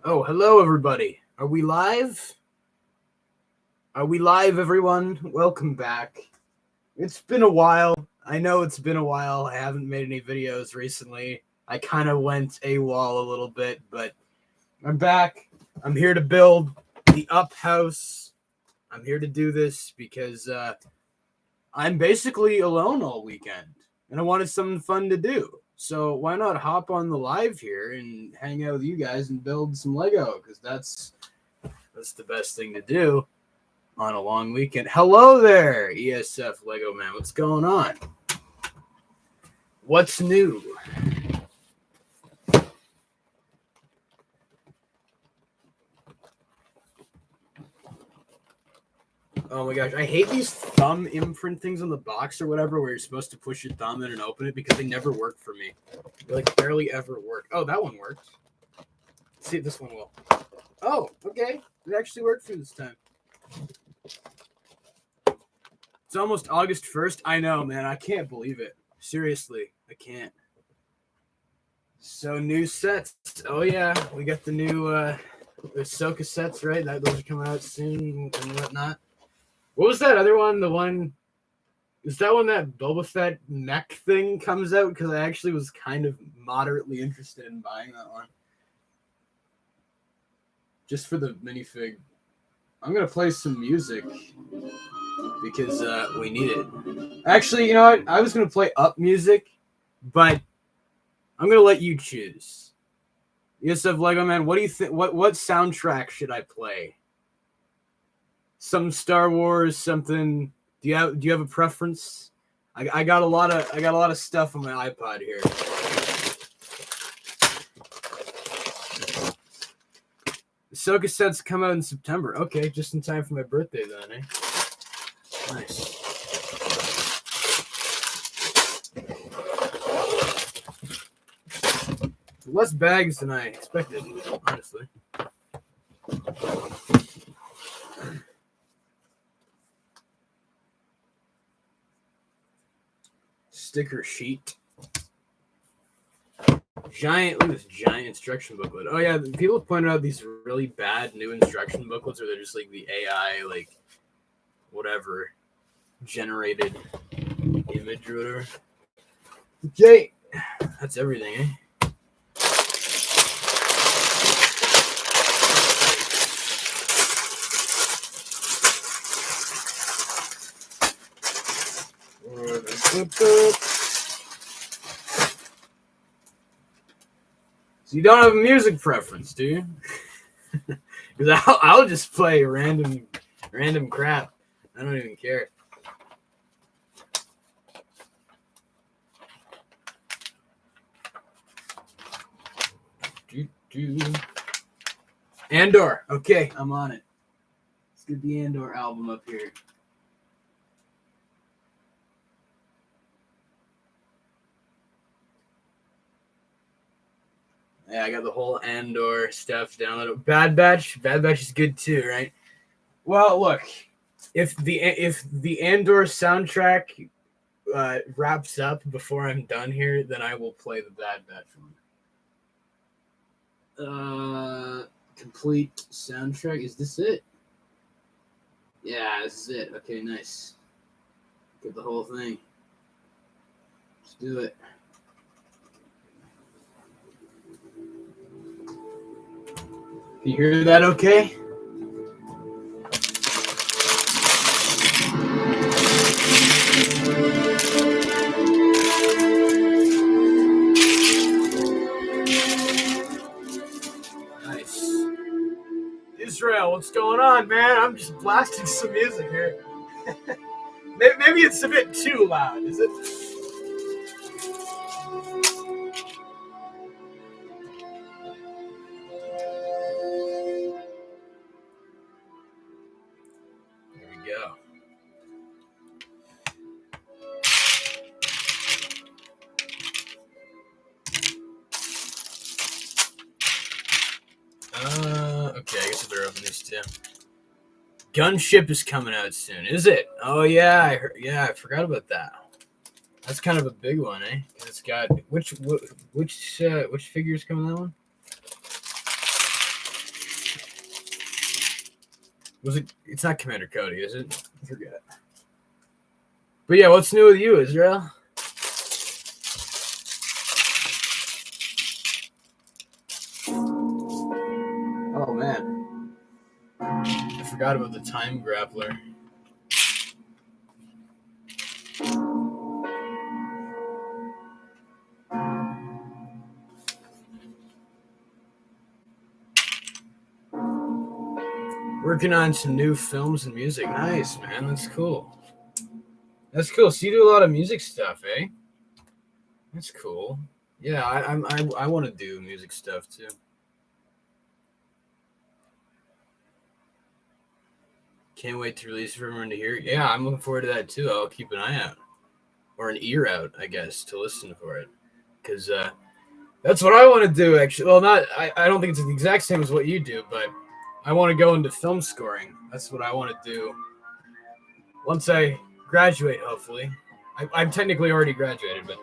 Oh, hello, everybody. Are we live? Are we live, everyone? Welcome back. It's been a while. I know it's been a while. I haven't made any videos recently. I kind of went AWOL a little bit, but I'm back. I'm here to build the Up House. I'm here to do this because I'm basically alone all weekend, and I wanted something fun to do. So why not hop on the live here and hang out with you guys and build some Lego? Because that's the best thing to do on a long weekend. Hello there, ESF Lego Man. What's going on? What's new? Oh my gosh, I hate these thumb imprint things on the box or whatever where you're supposed to push your thumb in and open it because they never work for me. They like barely ever work. Oh, that one works. Let's see if this one will. Oh, okay. It actually worked for this time. It's almost August 1st. I know, man. I can't believe it. Seriously, I can't. So new sets. Oh yeah, we got the new Ahsoka sets, right? Those are coming out soon and whatnot. What was that other one? The one is that one that Boba Fett mech thing comes out? Because I actually was kind of moderately interested in buying that one. Just for the minifig. I'm gonna play some music because we need it. Actually, you know what? I was gonna play Up music, but I'm gonna let you choose. Yosef Lego Man, what do you think? What soundtrack should I play? Some Star Wars, something. Do you have a preference? I got a lot of stuff on my iPod here. Ahsoka sets come out in September. Okay, just in time for my birthday then, eh? Nice. Less bags than I expected, honestly. Sticker sheet. Giant, look at this giant instruction booklet. Oh yeah, people pointed out these really bad new instruction booklets where they're just like the AI, like whatever, generated image or whatever. Okay, that's everything, eh? So you don't have a music preference, do you? Because I'll just play random crap. I don't even care. Andor. Okay, I'm on it. Let's get the Andor album up here. Yeah, I got the whole Andor stuff downloaded. Bad Batch is good too, right? Well, look, if the Andor soundtrack wraps up before I'm done here, then I will play the Bad Batch one. Complete soundtrack. Is this it? Yeah, this is it. Okay, nice. Get the whole thing. Let's do it. Can you hear that okay? Nice. Israel, what's going on, man? I'm just blasting some music here. Maybe it's a bit too loud, is it? There we go. Okay, I guess I better open these too. Gunship is coming out soon, is it? Oh yeah, I forgot about that. That's kind of a big one, eh? It's got which figures come in that one? Was it? It's not Commander Cody, is it? I forget. But yeah, what's new with you, Israel? Oh man, I forgot about the time grappler. Working on some new films and music. Nice, man. That's cool. That's cool. So you do a lot of music stuff, eh? That's cool. Yeah, I want to do music stuff too. Can't wait to release for everyone to hear. Yeah, I'm looking forward to that too. I'll keep an eye out, or an ear out, I guess, to listen for it, because that's what I want to do. Actually, well, not I don't think it's the exact same as what you do, but I want to go into film scoring. That's what I want to do once I graduate. Hopefully, I'm technically already graduated, but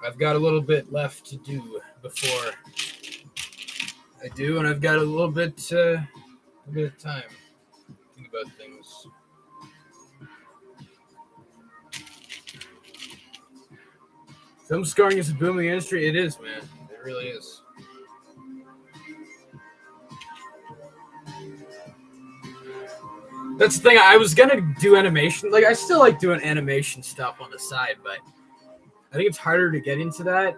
I've got a little bit left to do before I do, and I've got a little bit of time to think about things. Film scoring is a booming industry. It is, man. It really is. That's the thing. I was gonna do animation. Like, I still like doing animation stuff on the side, but I think it's harder to get into that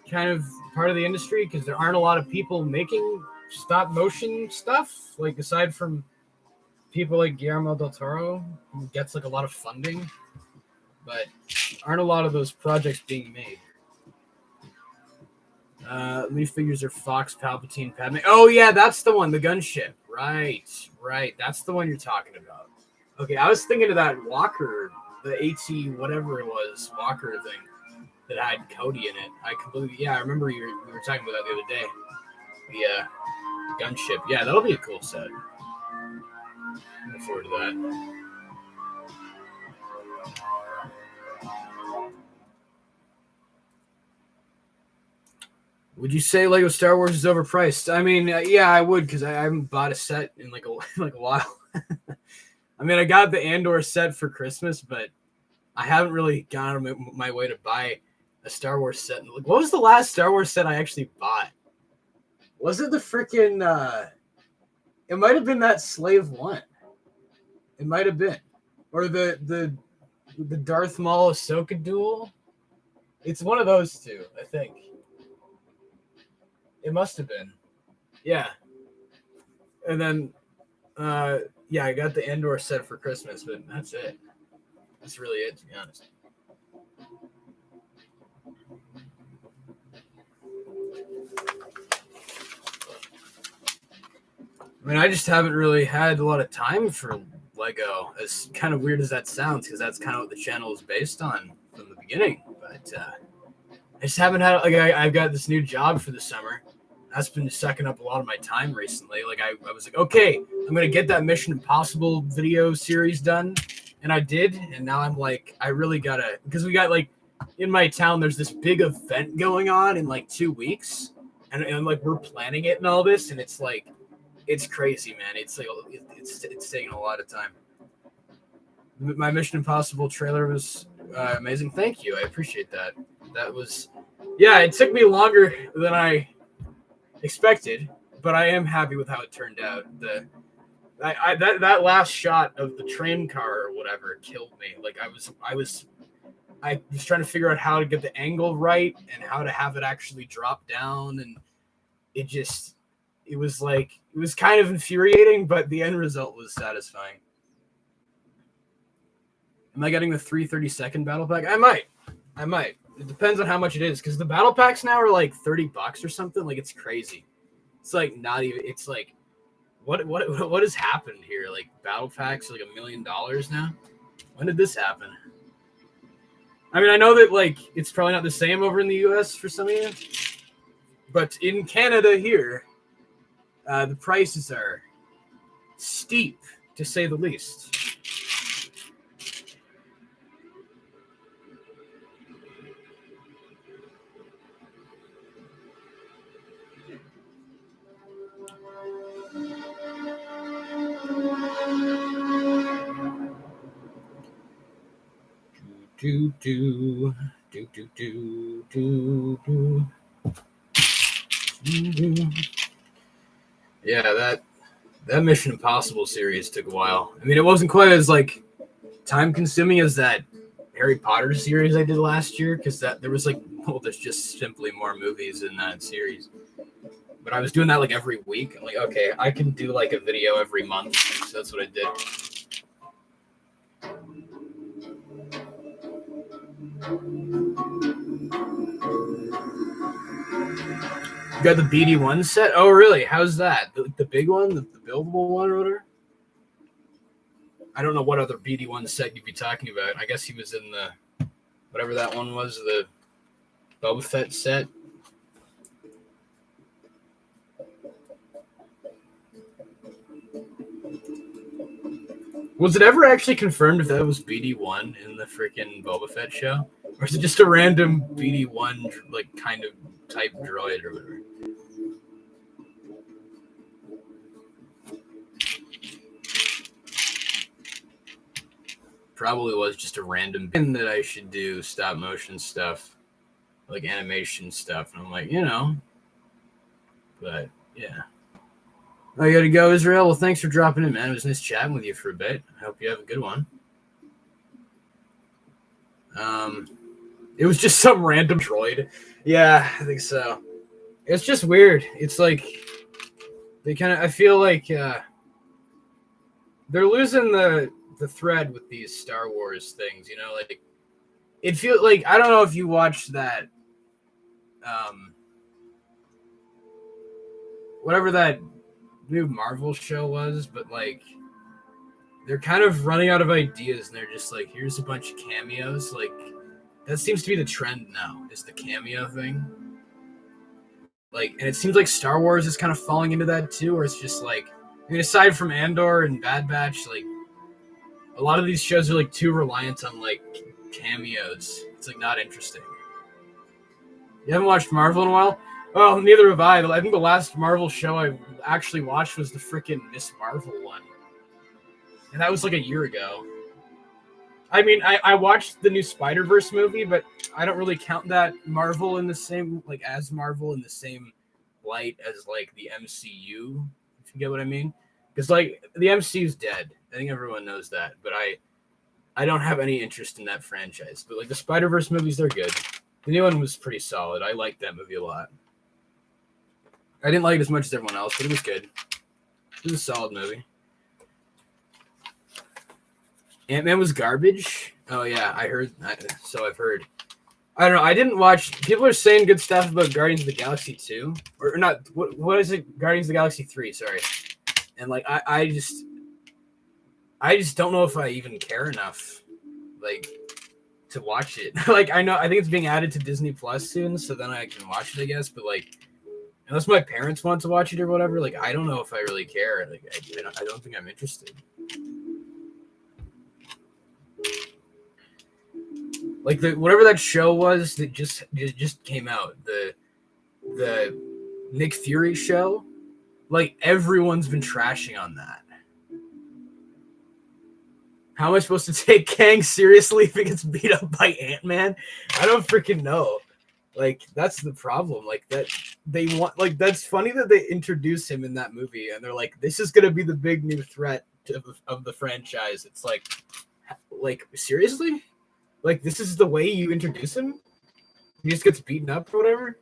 kind of part of the industry because there aren't a lot of people making stop motion stuff. Like, aside from people like Guillermo del Toro, who gets like a lot of funding, but aren't a lot of those projects being made. Minifigures are Fox, Palpatine, Padme. Oh yeah, that's the one, the gunship. Right. That's the one you're talking about. Okay, I was thinking of that Walker, the AT whatever it was, Walker thing that had Cody in it. I remember we were talking about that the other day. The gunship. Yeah, that'll be a cool set. Looking forward to that. Would you say Lego Star Wars is overpriced? I mean, yeah, I would because I haven't bought a set in like a while. I mean, I got the Andor set for Christmas, but I haven't really gone out of my way to buy a Star Wars set. Like, what was the last Star Wars set I actually bought? Was it the freaking? It might have been that Slave One. It might have been, or the Darth Maul Ahsoka duel. It's one of those two, I think. It must have been. Yeah. And then, yeah, I got the Andor set for Christmas, but that's it. That's really it, to be honest. I mean, I just haven't really had a lot of time for Lego, as kind of weird as that sounds, because that's kind of what the channel is based on from the beginning. But I just haven't had, like, I've got this new job for the summer. That's been sucking up a lot of my time recently. Like, I was like, okay, I'm going to get that Mission Impossible video series done. And I did. And now I'm like, I really got to, because we got, like, in my town, there's this big event going on in, like, 2 weeks. And like, we're planning it and all this. And it's like, it's crazy, man. It's like, it's taking a lot of time. My Mission Impossible trailer was amazing. Thank you. I appreciate that. That was, yeah, it took me longer than I expected, but I am happy with how it turned out. That last shot of the train car or whatever killed me. Like, I was trying to figure out how to get the angle right and how to have it actually drop down, and it was kind of infuriating, but the end result was satisfying. Am I getting the 332nd battle pack? I might. It depends on how much it is, because the battle packs now are like $30 or something. Like, it's crazy. It's like not even. It's like, what has happened here? Like, battle packs are like $1 million now. When did this happen? I mean, I know that, like, it's probably not the same over in the U.S. for some of you, but in Canada here, the prices are steep, to say the least. Do do do do do do do. Yeah, that Mission Impossible series took a while. I mean, it wasn't quite as like time consuming as that Harry Potter series I did last year because that there was like there's just simply more movies in that series. But I was doing that like every week. I'm like, okay, I can do like a video every month. So that's what I did. You got the BD1 set? Oh, really? How's that? The big one? The buildable one or whatever? I don't know what other BD1 set you'd be talking about. I guess he was in the, whatever that one was, the Boba Fett set. Was it ever actually confirmed if that was BD1 in the freaking Boba Fett show? Or is it just a random BD1, like, kind of type droid or whatever? Probably was just a random thing that I should do stop motion stuff, like animation stuff. And I'm like, but yeah. Oh, you gotta go, Israel? Well, thanks for dropping in, man. It was nice chatting with you for a bit. I hope you have a good one. It was just some random droid. Yeah, I think so. It's just weird. It's like they kind of. I feel like they're losing the thread with these Star Wars things. Like it feels like I don't know if you watched that. Whatever that new Marvel show was, but like they're kind of running out of ideas, and they're just like, here's a bunch of cameos. Like that seems to be the trend now, is the cameo thing. Like, and it seems like Star Wars is kind of falling into that too, where it's just like, I mean, aside from Andor and Bad Batch, like a lot of these shows are like too reliant on like cameos. It's like not interesting. You haven't watched Marvel in a while? Well, neither have I. I think the last Marvel show I actually watched was the freaking Miss Marvel one. And that was like a year ago. I mean, I watched the new Spider-Verse movie, but I don't really count that Marvel in the same, like, as Marvel in the same light as, like, the MCU, if you get what I mean. Because, like, the MCU's dead. I think everyone knows that. But I don't have any interest in that franchise. But, like, the Spider-Verse movies, they're good. The new one was pretty solid. I liked that movie a lot. I didn't like it as much as everyone else, but it was good. It was a solid movie. Ant-Man was garbage? Oh, yeah, I heard. So I've heard. I don't know. I didn't watch. People are saying good stuff about Guardians of the Galaxy 2. Or not. What is it? Guardians of the Galaxy 3, sorry. And, like, I just don't know if I even care enough, like, to watch it. Like, I think it's being added to Disney Plus soon, so then I can watch it, I guess. But, like, unless my parents want to watch it or whatever, like, I don't know if I really care. Like, I don't think I'm interested. Like whatever that show was that just came out, the Nick Fury show, like everyone's been trashing on that. How am I supposed to take Kang seriously if he gets beat up by Ant-Man? I don't freaking know. Like that's the problem. Like that they want. Like that's funny that they introduce him in that movie, and they're like, "This is gonna be the big new threat of the franchise." It's like seriously. Like, this is the way you introduce him? He just gets beaten up or whatever?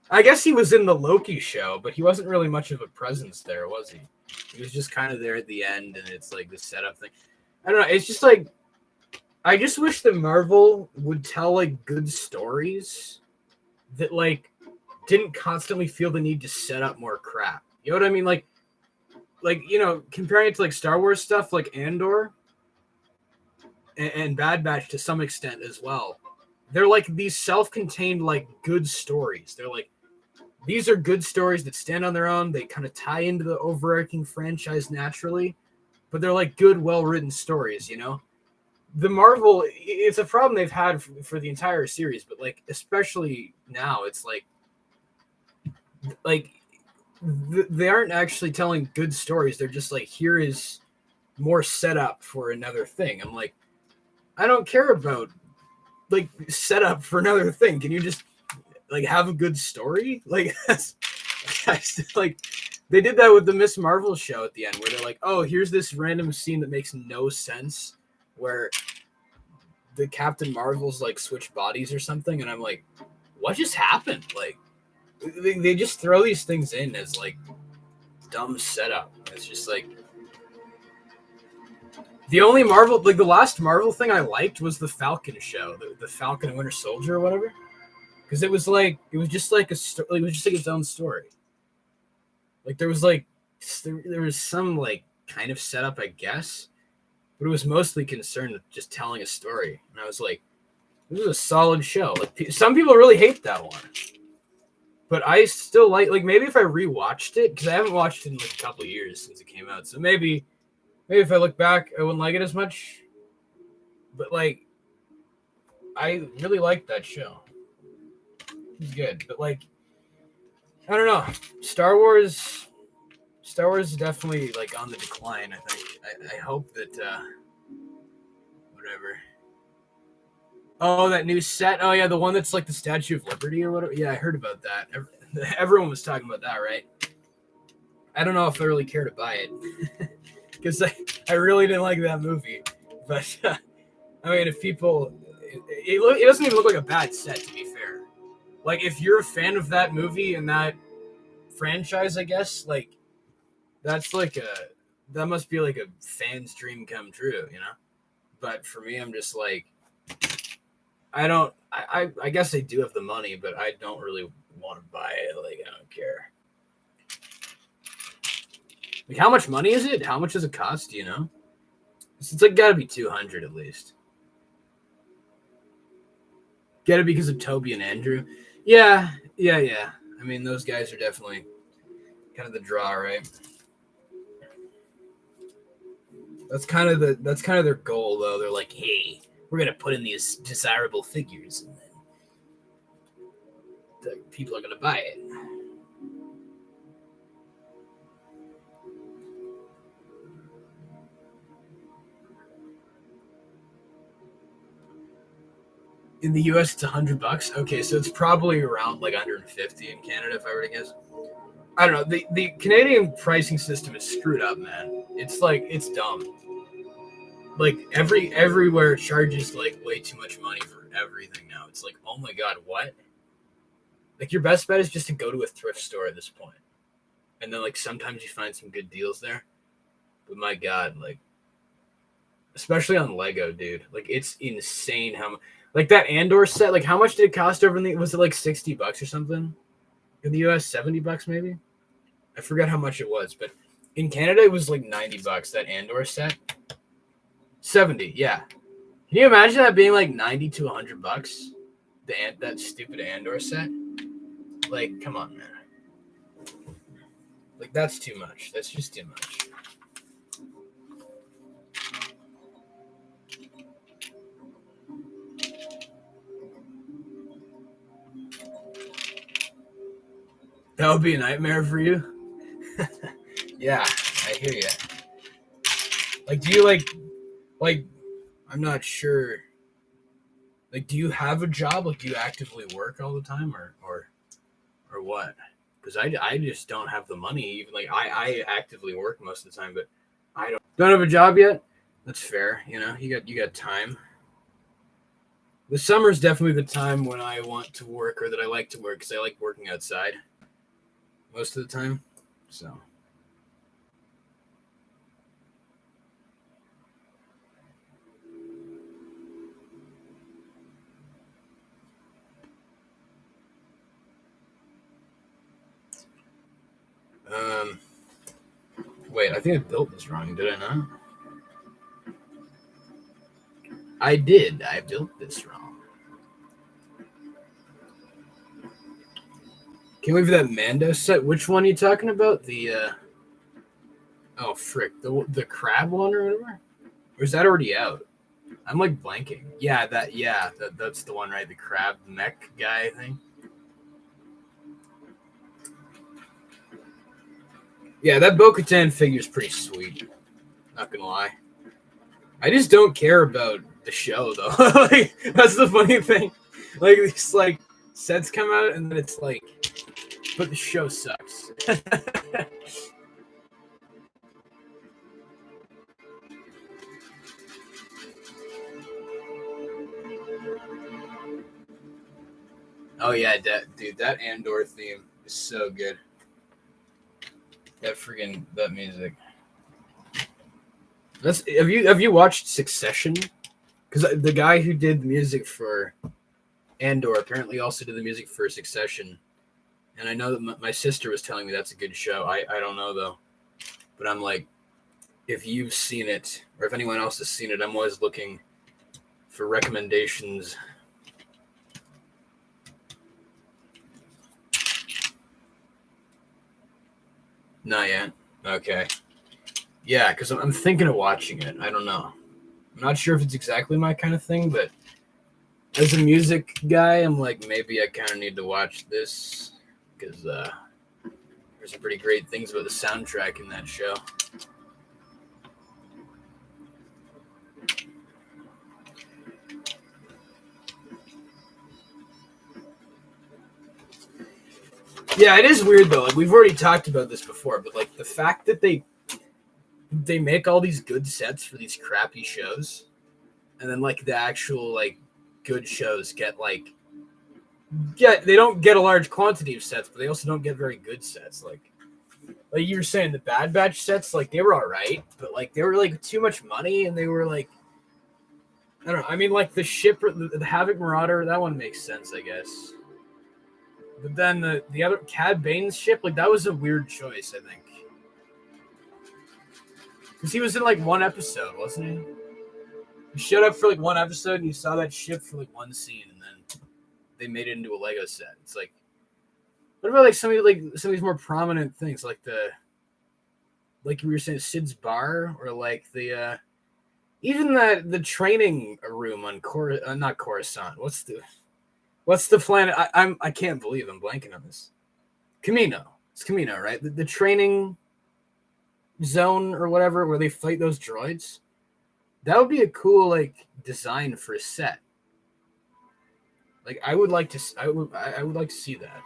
I guess he was in the Loki show, but he wasn't really much of a presence there, was he? He was just kind of there at the end, and it's like the setup thing. I don't know. It's just like, I just wish that Marvel would tell, like, good stories that, like, didn't constantly feel the need to set up more crap. You know what I mean? Like, comparing it to, like, Star Wars stuff, like Andor, and Bad Batch to some extent as well. They're like these self-contained, like good stories. They're like, these are good stories that stand on their own. They kind of tie into the overarching franchise naturally, but they're like good, well-written stories, The Marvel, it's a problem they've had for the entire series, but like, especially now, it's like they aren't actually telling good stories. They're just like, here is more setup for another thing. I'm like, I don't care about like set up for another thing. Can you just like have a good story? Like that's like they did that with the Miss Marvel show at the end, where they're like, oh, here's this random scene that makes no sense, where the Captain Marvels like switch bodies or something, and I'm like, what just happened? Like they just throw these things in as like dumb setup. It's just like the only Marvel, like the last Marvel thing I liked was the Falcon show, the Falcon and Winter Soldier or whatever, because it was just like it was just like its own story. Like there was some like kind of setup, I guess, but it was mostly concerned with just telling a story. And I was like, this is a solid show. Like some people really hate that one, but I still like maybe if I rewatched it, because I haven't watched it in like a couple of years since it came out, so maybe if I look back, I wouldn't like it as much. But like, I really liked that show. It was good, but like, I don't know. Star Wars is definitely like on the decline. I think. I hope that whatever. Oh, that new set. Oh yeah, the one that's like the Statue of Liberty or whatever. Yeah, I heard about that. Everyone was talking about that, right? I don't know if I really care to buy it because I really didn't like that movie. But I mean, if people, it doesn't even look like a bad set, to be fair. Like if you're a fan of that movie and that franchise, I guess like that's like that must be like a fan's dream come true, you know? But for me, I'm just like, I guess they do have the money, but I don't really want to buy it. Like, I don't care. Like, how much money is it? How much does it cost? Do you know? It's like gotta be 200 at least. Get it because of Toby and Andrew? Yeah. I mean, those guys are definitely kind of the draw, right? That's kind of their goal, though. They're like, hey, we're gonna put in these desirable figures, and then the people are gonna buy it. In the US, it's $100. Okay, so it's probably around like 150 in Canada, if I were to guess. I don't know. The Canadian pricing system is screwed up, man. It's like it's dumb. Like everywhere charges like way too much money for everything now. It's like, oh my god, what? Like your best bet is just to go to a thrift store at this point, and then like sometimes you find some good deals there. But my god, like especially on Lego, dude, like it's insane how much. Like that Andor set, like how much did it cost over in the? Was it like $60 or something? In the US, $70 maybe. I forgot how much it was, but in Canada it was like $90. That Andor set. 70, yeah. Can you imagine that being like 90 to $100? That stupid Andor set. Like, come on, man. Like that's too much. That's just too much. That would be a nightmare for you. Yeah, I hear you. Like, do you like? I'm not sure. Like, do you have a job? Like, do you actively work all the time, or what? Because I just don't have the money. Even like I actively work most of the time, but I don't have a job yet. That's fair. You know, you got time. The summer is definitely the time when I want to work or that I like to work because I like working outside most of the time. So. Wait, I think I built this wrong, did I not? I did. I built this wrong. Can't wait for that Mando set. Which one are you talking about? The oh frick, the crab one or whatever? Or is that already out? I'm like blanking. Yeah, that's the one, right? The crab mech guy thing. Yeah, that Bo-Katan figure is pretty sweet. Not gonna lie. I just don't care about the the show though. Like, that's the funny thing. Like these like sets come out and then it's like, but the show sucks. Oh yeah, dude, that Andor theme is so good. That music. Have you watched Succession? Because the guy who did the music for Andor apparently also did the music for Succession, and I know that my sister was telling me that's a good show. I don't know though, but I'm like, if you've seen it or if anyone else has seen it, I'm always looking for recommendations. Not yet. Okay. Yeah, because I'm thinking of watching it. I don't know. I'm not sure if it's exactly my kind of thing, but as a music guy, I'm like, maybe I kind of need to watch this because there's some pretty great things about the soundtrack in that show. Yeah, it is weird though. Like we've already talked about this before, but like the fact that they make all these good sets for these crappy shows, and then like the actual like good shows get they don't get a large quantity of sets, but they also don't get very good sets. Like you were saying, the Bad Batch sets, like they were all right, but like they were like too much money, and they were like, I don't know. I mean, like the Havoc Marauder, that one makes sense, I guess. But then the other Cad Bane's ship, like that was a weird choice, I think, because he was in like one episode, wasn't he? He showed up for like one episode, and you saw that ship for like one scene, and then they made it into a Lego set. It's like, what about like some of these more prominent things, like like you were saying, Sid's bar, or like even the training room on not Coruscant. What's the planet? I can't believe I'm blanking on this. Kamino. It's Kamino, right? The training zone or whatever where they fight those droids. That would be a cool like design for a set. Like I would like to see that.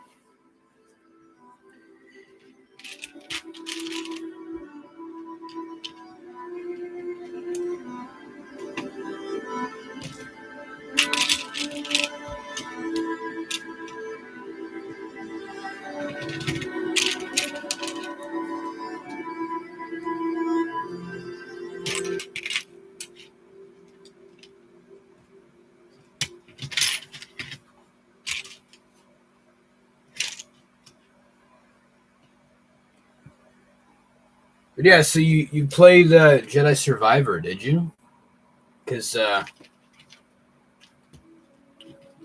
But yeah, so you played Jedi Survivor, did you? Because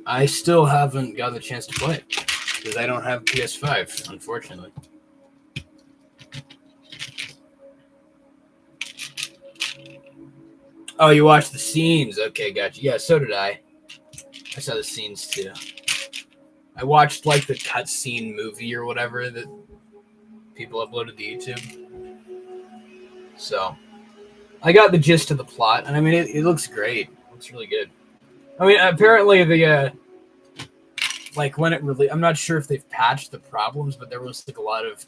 I still haven't got the chance to play it because I don't have PS5, unfortunately. Oh, you watched the scenes? Okay, gotcha. Yeah, so did I. I saw the scenes too. I watched like the cutscene movie or whatever that people uploaded to YouTube. So I got the gist of the plot, and I mean, it looks great. It looks really good. I mean, apparently the like when it really, I'm not sure if they've patched the problems, but there was like a lot of